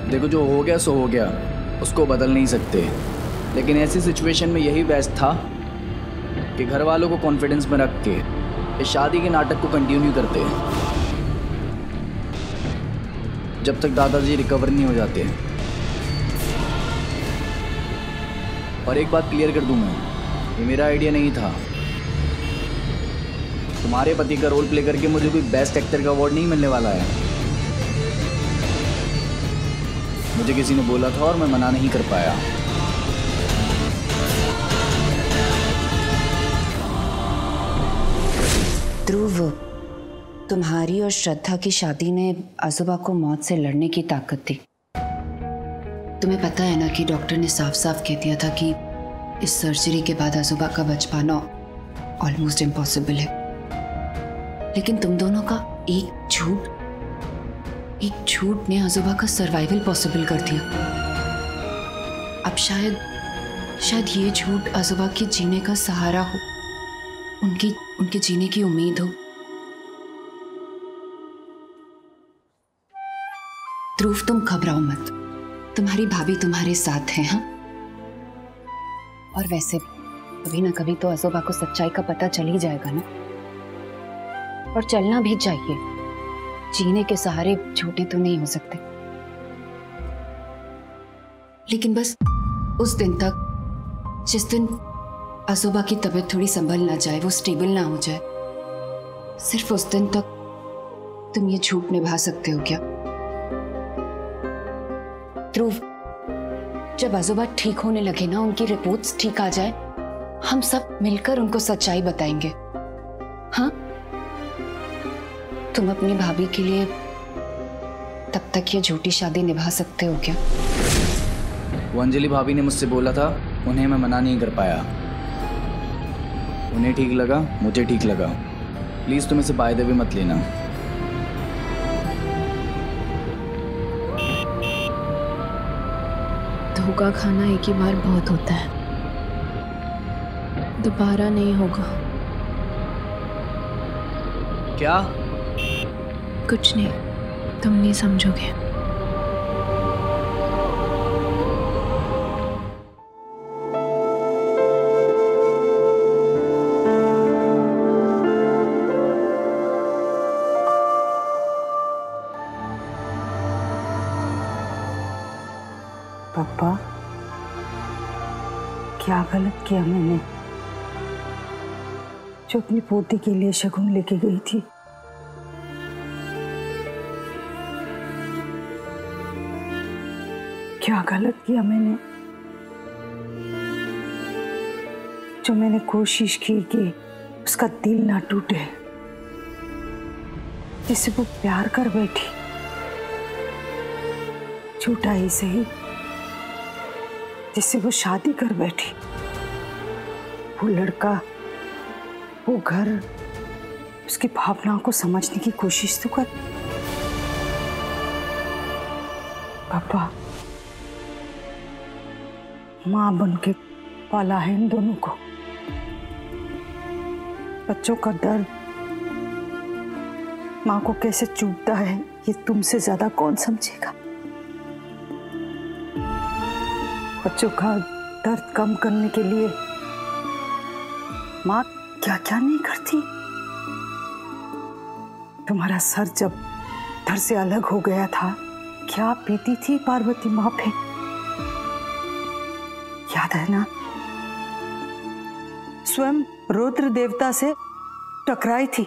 देखो, जो हो गया सो हो गया, उसको बदल नहीं सकते। लेकिन ऐसी सिचुएशन में यही बेस्ट था कि घर वालों को कॉन्फिडेंस में रख के इस शादी के नाटक को कंटिन्यू करते जब तक दादाजी रिकवर नहीं हो जाते। और एक बात क्लियर कर दूं मैं, ये मेरा आइडिया नहीं था। तुम्हारे पति का रोल प्ले करके मुझे कोई बेस्ट एक्टर का अवार्ड नहीं मिलने वाला है। मुझे किसी ने बोला था और मैं मना नहीं कर पाया। ध्रुव, तुम्हारी और श्रद्धा की शादी ने आजोबा को मौत से लड़ने की ताकत दी। तुम्हें पता है ना कि डॉक्टर ने साफ साफ कह दिया था कि इस सर्जरी के बाद आजोबा का बच पाना ऑलमोस्ट इम्पॉसिबल है। लेकिन तुम दोनों का एक झूठ ने आजोबा का सर्वाइवल पॉसिबल कर दिया। अब शायद ये झूठ आजोबा के जीने का सहारा हो, उनके जीने की उम्मीद हो। ध्रुव, तुम घबराओ मत, तुम्हारी भाभी तुम्हारे साथ है। हाँ, और वैसे कभी ना कभी तो आजोबा को सच्चाई का पता चल ही जाएगा ना, और चलना भी चाहिए। जीने के सहारे झूठे तो नहीं हो सकते। लेकिन बस उस दिन तक, जिस दिन आजोबा की तबीयत थोड़ी संभल ना जाए, वो स्टेबल ना हो जाए, सिर्फ उस दिन तक तुम ये झूठ निभा सकते हो क्या? ध्रुव, जब आजोबा ठीक होने लगे ना, उनकी रिपोर्ट्स ठीक आ जाए, हम सब मिलकर उनको सच्चाई बताएंगे। हाँ, तुम अपनी भाभी के लिए तब तक ये झूठी शादी निभा सकते हो क्या? वो अंजलि भाभी ने मुझसे बोला था, उन्हें मैं मना नहीं कर पाया। उन्हें ठीक लगा, मुझे ठीक लगा। प्लीज तुम इसे बाय द वे मत लेना। धोखा खाना एक ही बार बहुत होता है, दोबारा नहीं होगा। क्या? कुछ नहीं, तुम नहीं समझोगे। पापा, क्या गलत किया मैंने जो अपनी पोती के लिए शगुन लेके गई थी? क्या गलत किया मैंने जो मैंने कोशिश की कि उसका दिल ना टूटे, जिसे वो प्यार कर बैठी, झूठा ही सही, जिससे वो शादी कर बैठी। वो लड़का, वो घर, उसकी भावनाओं को समझने की कोशिश तो कर। पापा, माँ बन के पाला है इन दोनों को। बच्चों का दर्द माँ को कैसे चुभता है, ये तुमसे ज्यादा कौन समझेगा? बच्चों का दर्द कम करने के लिए माँ क्या क्या नहीं करती। तुम्हारा सर जब धड़ से अलग हो गया था, क्या पीती थी पार्वती माँ पे, याद है ना? स्वयं रुद्र देवता से टकराई थी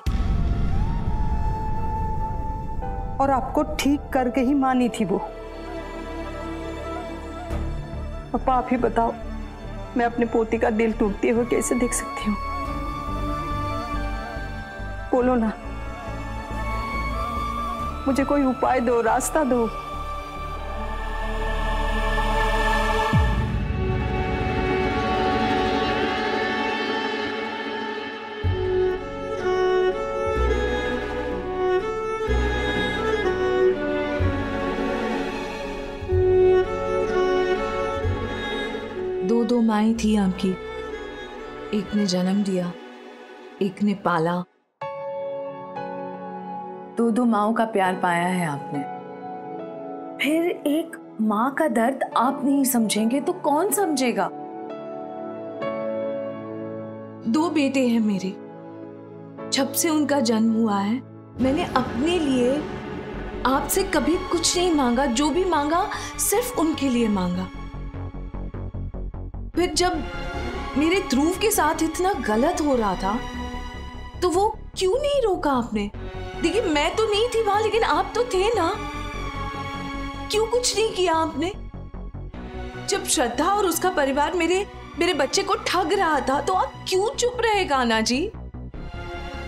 और आपको ठीक करके ही मानी थी वो। पापा, आप ही बताओ, मैं अपने पोती का दिल टूटते हुए कैसे देख सकती हूँ? बोलो ना, मुझे कोई उपाय दो, रास्ता दो। दो माएँ थी आपकी, एक ने जन्म दिया, एक ने पाला। दो माओं का प्यार पाया है आपने। फिर एक माँ का दर्द आप नहीं समझेंगे तो कौन समझेगा? 2 बेटे हैं मेरे। जब से उनका जन्म हुआ है मैंने अपने लिए आपसे कभी कुछ नहीं मांगा, जो भी मांगा सिर्फ उनके लिए मांगा। फिर जब मेरे ध्रुव के साथ इतना गलत हो रहा था तो वो क्यों नहीं रोका आपने? देखिए मैं तो नहीं थी वहां, लेकिन आप तो थे ना। क्यों कुछ नहीं किया आपने? जब श्रद्धा और उसका परिवार मेरे बच्चे को ठग रहा था तो आप क्यों चुप रहे कान्हा जी?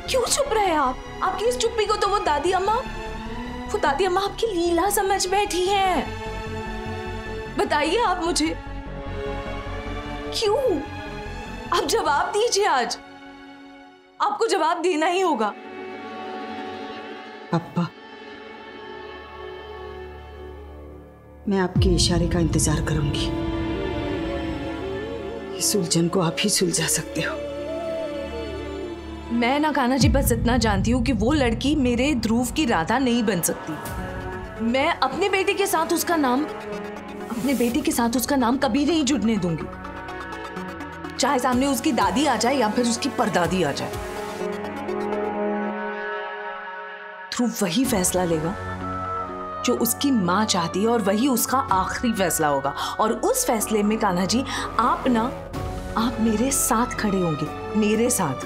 क्यों चुप रहे आप? आपकी इस चुप्पी को तो वो दादी अम्मा आपकी लीला समझ बैठी हैं। बताइए आप मुझे क्यों? आप जवाब दीजिए। आज आपको जवाब देना ही होगा। पापा, मैं आपके इशारे का इंतजार करूंगी। इस उलझन को आप ही सुलझा सकते हो। मैं ना कान्हा जी बस इतना जानती हूँ कि वो लड़की मेरे ध्रुव की राधा नहीं बन सकती। मैं अपने बेटे के साथ उसका नाम कभी नहीं जुड़ने दूंगी, चाहे सामने उसकी दादी आ जाए या फिर उसकी परदादी आ जाए। ध्रुव वही फैसला लेगा जो उसकी माँ चाहती है और वही उसका आखिरी फैसला होगा। और उस फैसले में कान्हा जी आप मेरे साथ खड़े होंगे, मेरे साथ।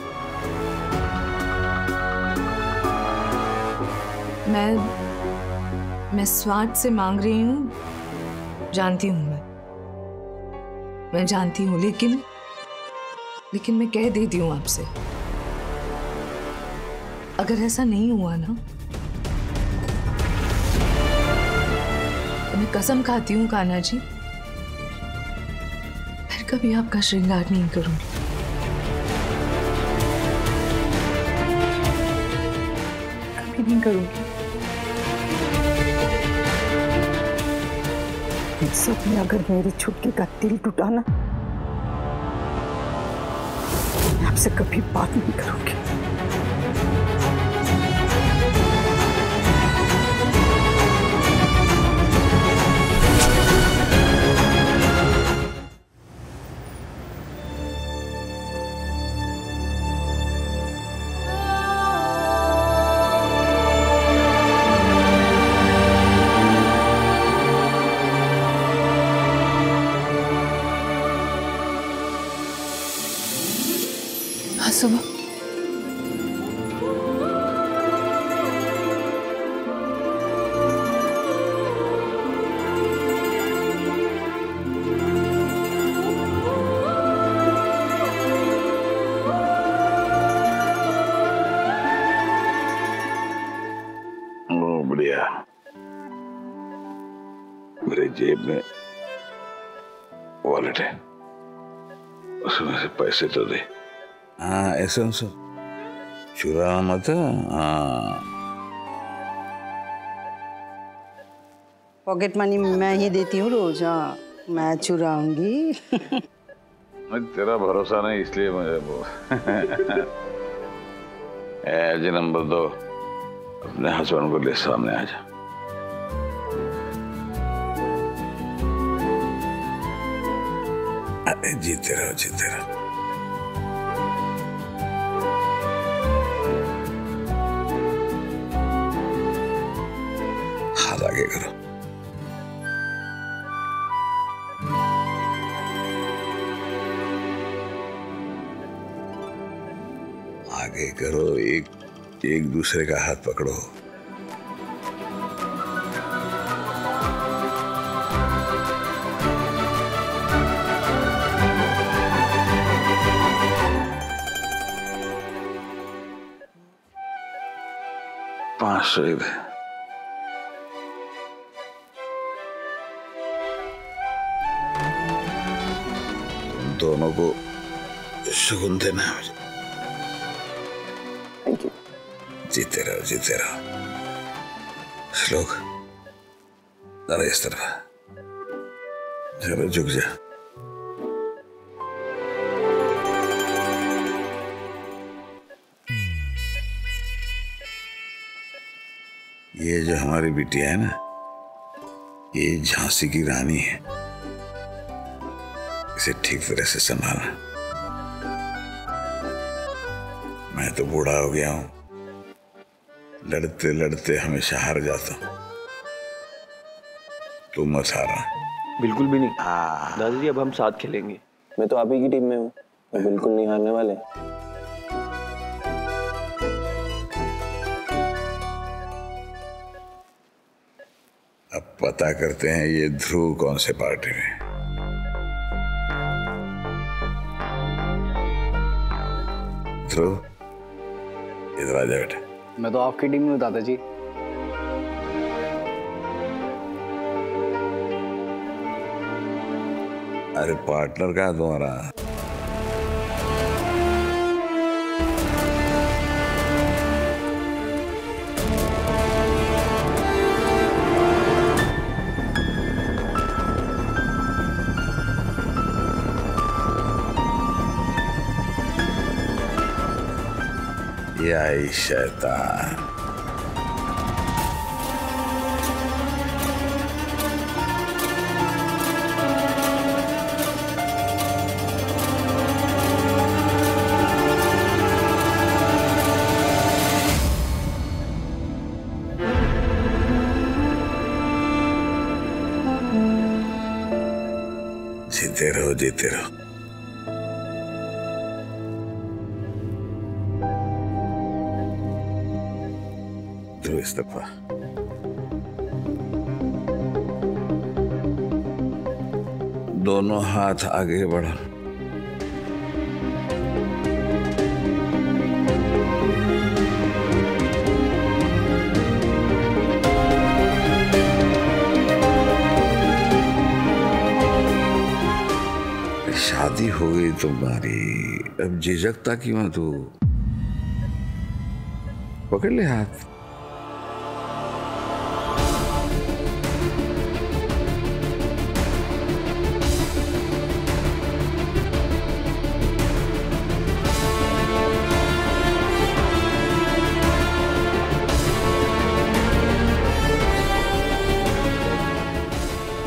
मैं स्वार्थ से मांग रही हूं, जानती हूं मैं जानती हूं, लेकिन मैं कह देती हूं आपसे, अगर ऐसा नहीं हुआ ना तो मैं कसम खाती हूं कान्हा जी, फिर कभी आपका श्रृंगार नहीं करूंगी। कभी नहीं करूंगी। सब में अगर मेरी छुटकी का दिल टूटा ना, मैं आपसे कभी बात नहीं करूंगी। सुबह बढ़िया। मेरे जेब में वॉलेट है, उसमें से पैसे तो दे। हाँ ऐसा चुरा मत। हाँ पॉकेट मनी मैं ही देती हूँ रोज। हाँ मैं चुराऊंगी। तेरा भरोसा नहीं इसलिए मुझे जी नंबर 2 अपने हस्बैंड को ले सामने आ जा। जीते रहो जीते रहो। हाथ आगे करो। आगे करो, एक दूसरे का हाथ पकड़ो। $500 दोनों को शगुन देना है मुझे। जीते रहो जीते रहो। श्लोक जरा इस तरफ, जरा झुक जा। ये जो हमारी बिटिया है ना, ये झांसी की रानी है, इसे ठीक तरह से संभालना। मैं तो बूढ़ा हो गया हूं, लड़ते लड़ते हमेशा हार जाता हूं। तुम मत हारना। बिल्कुल भी नहीं दादाजी, अब हम साथ खेलेंगे। मैं तो आप ही की टीम में हूँ, मैं बिल्कुल नहीं हारने वाले। अब पता करते हैं ये ध्रुव कौन से पार्टी में। ध्रुव इधर आ जा बेटा। मैं तो आपकी टीम में हूँ दादाजी। अरे पार्टनर कहाँ तुम्हारा? ये आई शैतान। जीते रहो, जीते रहो। ध्रुव इस दफा दोनों हाथ आगे बढ़ा। शादी हो गई तुम्हारी, अब झिझकता क्यों तू? पकड़ ले हाथ।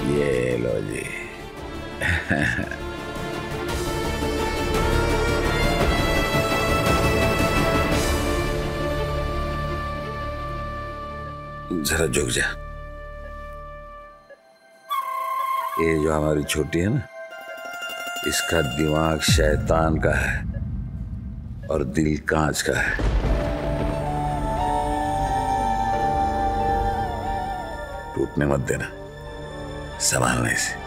ये लो जी। जरा झुक जा। ये जो हमारी छोटी है ना, इसका दिमाग शैतान का है और दिल कांच का है। टूटने मत देना, संभालना इसे।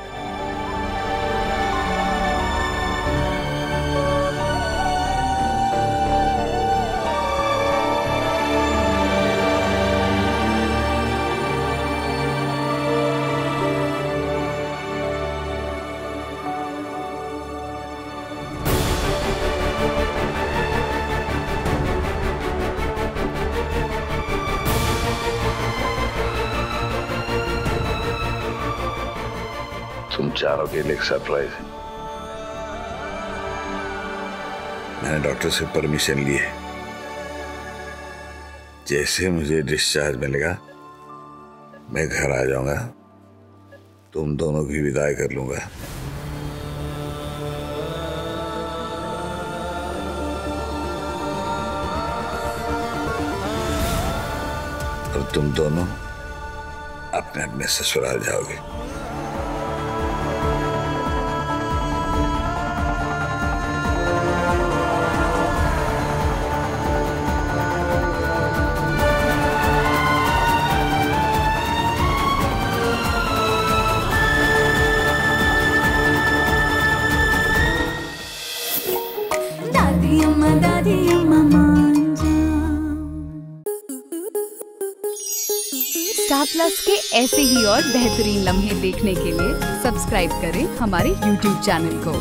तुम चारों के लिए एक सरप्राइज है। मैंने डॉक्टर से परमिशन ली है, जैसे मुझे डिस्चार्ज मिलेगा मैं घर आ जाऊंगा, तुम दोनों की विदाई कर लूंगा। और तुम दोनों अपने अपने ससुराल जाओगे। स्टार प्लस के ऐसे ही और बेहतरीन लम्हे देखने के लिए सब्सक्राइब करें हमारे YouTube चैनल को।